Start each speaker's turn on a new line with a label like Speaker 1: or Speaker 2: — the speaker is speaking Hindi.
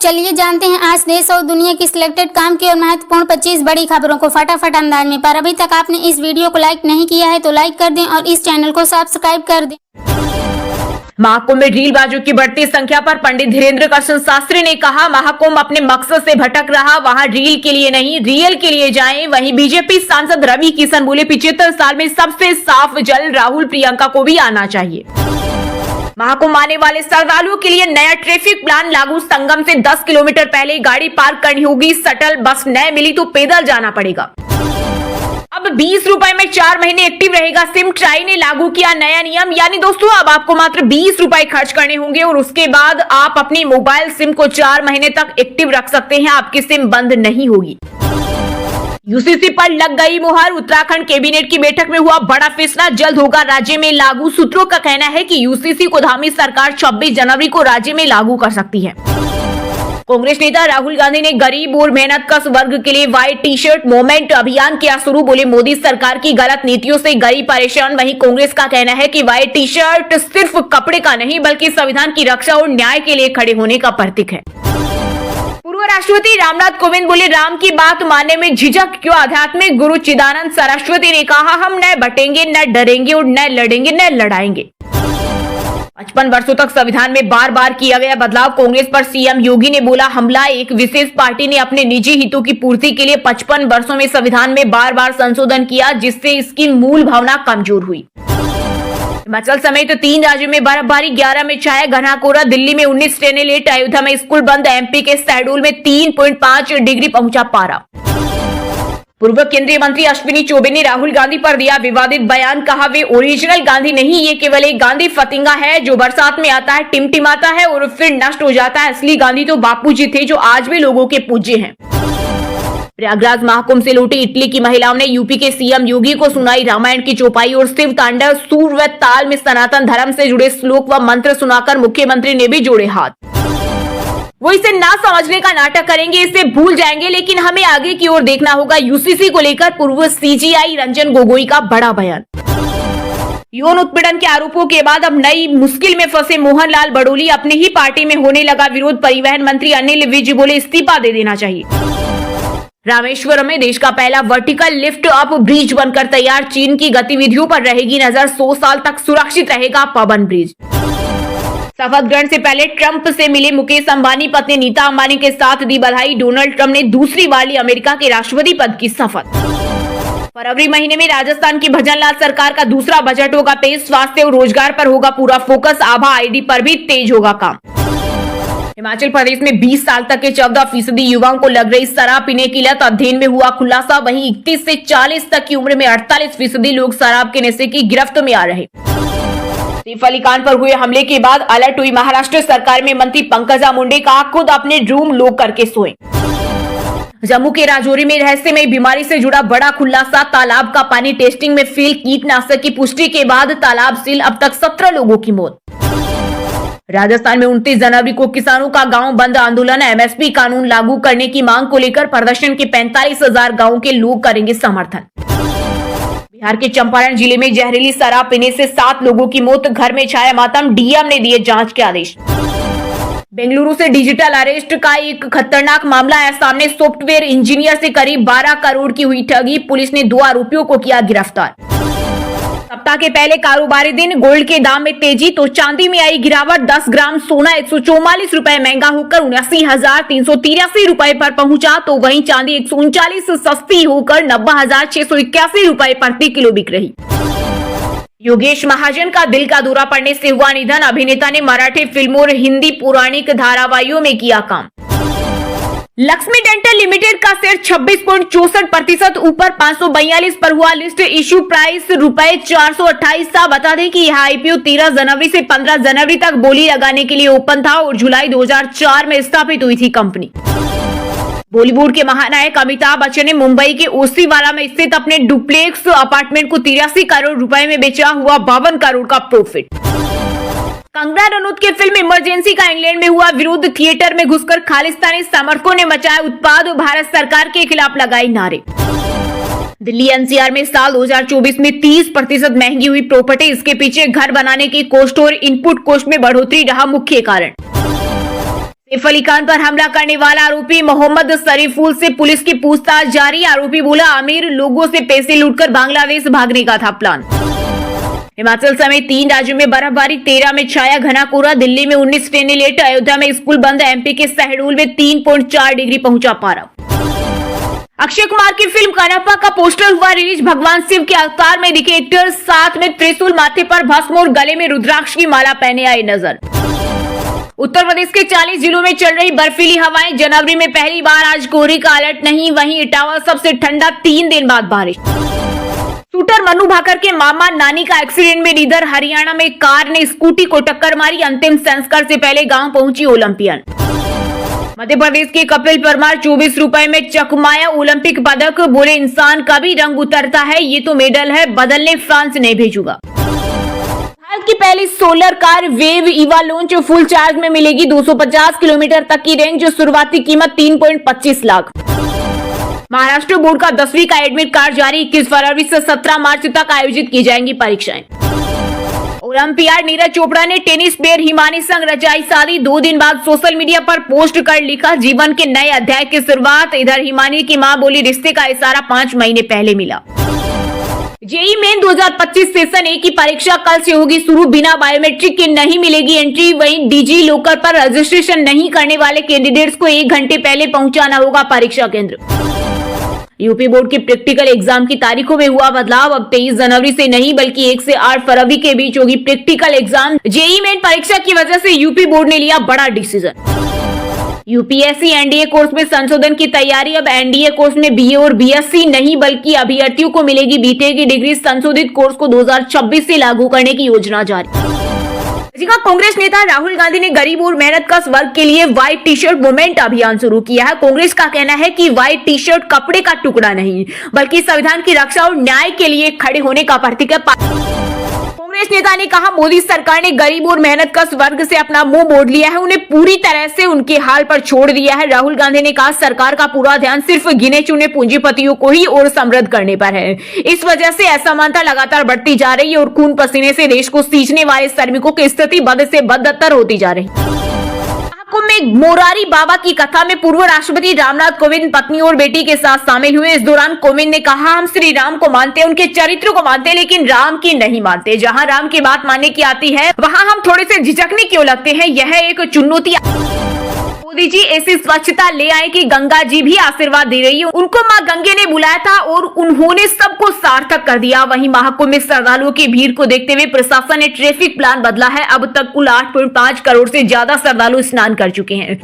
Speaker 1: चलिए जानते हैं आज देश और दुनिया की सिलेक्टेड काम की और महत्वपूर्ण 25 बड़ी खबरों को फटाफट अंदाज में। पर अभी तक आपने इस वीडियो को लाइक नहीं किया है तो लाइक कर दें और इस चैनल को सब्सक्राइब कर दें।
Speaker 2: महाकुंभ में रीलबाजों की बढ़ती संख्या पर पंडित धीरेन्द्र कृष्ण शास्त्री ने कहा, महाकुंभ अपने मकसद से भटक रहा, वहां रील के लिए नहीं रियल के लिए जाएं। वहीं बीजेपी सांसद रवि किशन बोले, 75 साल में सबसे साफ जल राहुल प्रियंका को भी आना चाहिए। महाकुंभ आने वाले श्रद्धालुओं के लिए नया ट्रैफिक प्लान लागू, संगम से 10 किलोमीटर पहले गाड़ी पार्क करनी होगी। शटल बस न मिली तो पैदल जाना पड़ेगा। अब 20 रुपए में 4 महीने एक्टिव रहेगा सिम। ट्राई ने लागू किया नया नियम, यानी दोस्तों अब आपको मात्र 20 रुपए खर्च करने होंगे और उसके बाद आप अपनी मोबाइल सिम को 4 महीने तक एक्टिव रख सकते हैं। आपकी सिम बंद नहीं होगी। यूसीसी पर लग गई मुहर, उत्तराखंड कैबिनेट की बैठक में हुआ बड़ा फैसला, जल्द होगा राज्य में लागू। सूत्रों का कहना है कि यूसीसी को धामी सरकार 26 जनवरी को राज्य में लागू कर सकती है। कांग्रेस नेता राहुल गांधी ने गरीब और मेहनतकश वर्ग के लिए व्हाइट टी शर्ट मूवमेंट अभियान किया शुरू। बोले, मोदी सरकार की गलत नीतियों से गरीब परेशान। वहीं कांग्रेस का कहना है कि व्हाइट टी शर्ट सिर्फ कपड़े का नहीं बल्कि संविधान की रक्षा और न्याय के लिए खड़े होने का प्रतीक है। पूर्व राष्ट्रपति रामनाथ कोविंद बोले, राम की बात मानने में झिझक क्यों। आध्यात्मिक गुरु चिदानंद सरस्वती ने कहा, हम न बटेंगे, न डरेंगे और न लड़ेंगे, न लड़ाएंगे। 55 वर्षों तक संविधान में बार बार किया गया बदलाव, कांग्रेस पर सीएम योगी ने बोला हमला। एक विशेष पार्टी ने अपने निजी हितों की पूर्ति के लिए 55 वर्षों में संविधान में बार बार संशोधन किया, जिससे इसकी मूल भावना कमजोर हुई। हिमाचल समेत 3 राज्यों में बर्फबारी, 11 में छाया घना कोहरा। दिल्ली में 19 ट्रेनें लेट, अयोध्या में स्कूल बंद। एमपी के शहडोल में 3.5 डिग्री पहुंचा पारा। पूर्व केंद्रीय मंत्री अश्विनी चौबे ने राहुल गांधी पर दिया विवादित बयान, कहा वे ओरिजिनल गांधी नहीं, ये केवल एक गांधी फतिंगा है जो बरसात में आता है, टिमटिमाता है और फिर नष्ट हो जाता है। असली गांधी तो बापूजी थे जो आज भी लोगों के पूज्य हैं। प्रयागराज महाकुंभ से लौटी इटली की महिलाओं ने यूपी के सीएम योगी को सुनाई रामायण की चौपाई और शिव तांडव। सुर व ताल में सनातन धर्म से जुड़े श्लोक व मंत्र सुनाकर मुख्यमंत्री ने भी जोड़े हाथ। वो इसे ना समझने का नाटक करेंगे, इसे भूल जाएंगे, लेकिन हमें आगे की ओर देखना होगा। यूसीसी को लेकर पूर्व सीजीआई रंजन गोगोई का बड़ा बयान। यौन उत्पीड़न के आरोपों के बाद अब नई मुश्किल में फंसे मोहनलाल बड़ोली, अपनी ही पार्टी में होने लगा विरोध। परिवहन मंत्री अनिल विज बोले, इस्तीफा दे देना चाहिए। रामेश्वरम में देश का पहला वर्टिकल लिफ्ट अप ब्रिज बनकर तैयार, चीन की गतिविधियों पर रहेगी नजर। 100 साल तक सुरक्षित रहेगा पवन ब्रिज। शपथ ग्रहण से पहले ट्रंप से मिले मुकेश अंबानी, पत्नी नीता अंबानी के साथ दी बधाई। डोनाल्ड ट्रंप ने दूसरी बार ली अमेरिका के राष्ट्रपति पद की शपथ। फरवरी महीने में राजस्थान की भजनलाल सरकार का दूसरा बजट होगा पेश। स्वास्थ्य और रोजगार पर होगा पूरा फोकस। आभा आईडी पर भी तेज होगा काम। हिमाचल प्रदेश में 20 साल तक के 14% युवाओं को लग रही शराब पीने की लत, अध्ययन में हुआ खुलासा। वहीं 31 से 40 तक की उम्र में 48% लोग शराब के नशे की गिरफ्त में आ रहे। सैफ अली खान पर हुए हमले के बाद अलर्ट हुई महाराष्ट्र सरकार में मंत्री पंकजा मुंडे, कहा खुद अपने रूम लॉक करके सोएं। जम्मू के राजौरी में रहस्यमय बीमारी से जुड़ा बड़ा खुलासा, तालाब का पानी टेस्टिंग में फेल। कीटनाशक की पुष्टि के बाद तालाब सील, अब तक 17 लोगों की मौत। राजस्थान में 29 जनवरी को किसानों का गांव बंद आंदोलन, एमएसपी कानून लागू करने की मांग को लेकर प्रदर्शन के 45,000 गांवों के लोग करेंगे समर्थन। बिहार के चंपारण जिले में जहरीली शराब पीने से 7 लोगों की मौत, घर में छाया मातम। डीएम ने दिए जांच के आदेश। बेंगलुरु से डिजिटल अरेस्ट का एक खतरनाक मामला आया सामने, सॉफ्टवेयर इंजीनियर से करीब 12 करोड़ की हुई ठगी, पुलिस ने 2 आरोपियों को किया गिरफ्तार। सप्ताह के पहले कारोबारी दिन गोल्ड के दाम में तेजी तो चांदी में आई गिरावट। 10 ग्राम सोना 144 रुपए महंगा होकर 79,383 रुपए पर पहुंचा, तो वहीं चांदी 139 सस्ती होकर 90,681 रुपए प्रति किलो बिक रही। योगेश महाजन का दिल का दौरा पड़ने से हुआ निधन। अभिनेता ने मराठी फिल्मों और हिंदी पौराणिक धारावाहिकों में किया काम। लक्ष्मी डेंटल लिमिटेड का शेयर 26.64% ऊपर 542 पर हुआ लिस्ट। इश्यू प्राइस ₹428 था। बता दें कि यह आईपीओ 13 जनवरी से 15 जनवरी तक बोली लगाने के लिए ओपन था और जुलाई 2004 में स्थापित हुई थी कंपनी। बॉलीवुड के महानायक अमिताभ बच्चन ने मुंबई के ओसीवाला में स्थित अपने डुप्लेक्स अपार्टमेंट को 83 करोड़ रुपए में बेचा, हुआ 52 करोड़ का प्रॉफिट। कंगना रनौत की फिल्म इमरजेंसी का इंग्लैंड में हुआ विरोध, थिएटर में घुसकर खालिस्तानी समर्थकों ने मचाया उत्पाद और भारत सरकार के खिलाफ लगाई नारे। दिल्ली एनसीआर में साल 2024 में 30% महंगी हुई प्रॉपर्टी, इसके पीछे घर बनाने की कॉस्ट और इनपुट कॉस्ट में बढ़ोतरी रहा मुख्य कारण। सैफ अली खान पर हमला करने वाला आरोपी मोहम्मद शरीफुल से पुलिस की पूछताछ जारी। आरोपी बोला, अमीर लोगों से पैसे लूटकर बांग्लादेश भागने का था प्लान। हिमाचल समेत 3 राज्यों में बर्फबारी, 13 में छाया घना कोहरा, दिल्ली में 19 ट्रेनें लेट, अयोध्या में स्कूल बंद, एमपी के शहडोल में 3.4 डिग्री पहुंचा पारा। अक्षय कुमार की फिल्म कनप्पा का पोस्टर हुआ रिलीज। भगवान शिव के अवतार में दिखे एक्टर, साथ में त्रिशूल, माथे पर भस्म और गले में रुद्राक्ष की माला पहने आए नजर। उत्तर प्रदेश के 40 जिलों में चल रही बर्फीली हवाएं, जनवरी में पहली बार आज कोहरे का अलर्ट नहीं। वहीं इटावा सबसे ठंडा, 3 दिन बाद बारिश। शूटर मनु भाकर के मामा नानी का एक्सीडेंट में निधन। हरियाणा में कार ने स्कूटी को टक्कर मारी, अंतिम संस्कार से पहले गांव पहुंची ओलंपियन। मध्य प्रदेश के कपिल परमार 24 रुपए में चकमाया ओलंपिक पदक, बोले इंसान का भी रंग उतरता है, ये तो मेडल है, बदलने फ्रांस नहीं भेजूंगा। भारत की पहली solar car wave Eva launch, full charge में मिलेगी 250 किलोमीटर तक की रेंज, शुरुआती कीमत 3.25 लाख। महाराष्ट्र बोर्ड का 10वीं का एडमिट कार्ड जारी, 21 फरवरी से 17 मार्च तक आयोजित की जाएंगी परीक्षाएं। ओलंपियाड नीरज चोपड़ा ने टेनिस प्लेयर हिमानी संग रचाई शादी, 2 दिन बाद सोशल मीडिया पर पोस्ट कर लिखा जीवन के नए अध्याय की शुरुआत। इधर हिमानी की मां बोली, रिश्ते का इशारा 5 महीने पहले मिला। जेईई मेन 2025 सेशन 1 की परीक्षा कल से होगी शुरू, बिना बायोमेट्रिक के नहीं मिलेगी एंट्री। वहीं डीजी लॉकर पर रजिस्ट्रेशन नहीं करने वाले कैंडिडेट्स को 1 घंटे पहले पहुंचाना होगा परीक्षा केंद्र। यूपी बोर्ड के प्रैक्टिकल एग्जाम की तारीखों में हुआ बदलाव, अब 23 जनवरी से नहीं बल्कि 1 से 8 फरवरी के बीच होगी प्रैक्टिकल एग्जाम। जेईई मेन परीक्षा की वजह से यूपी बोर्ड ने लिया बड़ा डिसीजन। यूपीएससी एनडीए कोर्स में संशोधन की तैयारी, अब एनडीए कोर्स में बीए और बीएससी नहीं बल्कि अभ्यर्थियों को मिलेगी बीटेक की डिग्री। संशोधित कोर्स को 2026 से लागू करने की योजना जारी। कांग्रेस नेता राहुल गांधी ने गरीब और मेहनतकश वर्ग के लिए व्हाइट टी शर्ट मूवमेंट अभियान शुरू किया है। कांग्रेस का कहना है कि व्हाइट टी शर्ट कपड़े का टुकड़ा नहीं बल्कि संविधान की रक्षा और न्याय के लिए खड़े होने का प्रतीक है। कांग्रेस नेता ने कहा, मोदी सरकार ने गरीब और मेहनतकश वर्ग से अपना मुंह मोड़ लिया है, उन्हें पूरी तरह से उनके हाल पर छोड़ दिया है। राहुल गांधी ने कहा, सरकार का पूरा ध्यान सिर्फ गिने चुने पूंजीपतियों को ही और समृद्ध करने पर है। इस वजह से असमानता लगातार बढ़ती जा रही है और खून पसीने से देश को सींचने वाले श्रमिकों की स्थिति बद से बदतर होती जा रही है। में मोरारी बाबा की कथा में पूर्व राष्ट्रपति रामनाथ कोविंद पत्नी और बेटी के साथ शामिल हुए। इस दौरान कोविंद ने कहा, हम श्री राम को मानते हैं, उनके चरित्र को मानते हैं, लेकिन राम की नहीं मानते। जहां राम की बात मानने की आती है वहां हम थोड़े से झिझकने क्यों लगते हैं? यह एक चुनौती। मोदी जी ऐसी स्वच्छता ले आए कि गंगा जी भी आशीर्वाद दे रही है। उनको मां गंगे ने बुलाया था और उन्होंने सबको सार्थक कर दिया। वहीं महाकुंभ में श्रद्धालुओं की भीड़ को देखते हुए प्रशासन ने ट्रैफिक प्लान बदला है। अब तक कुल 8.5 करोड़ से ज्यादा श्रद्धालु स्नान कर चुके हैं।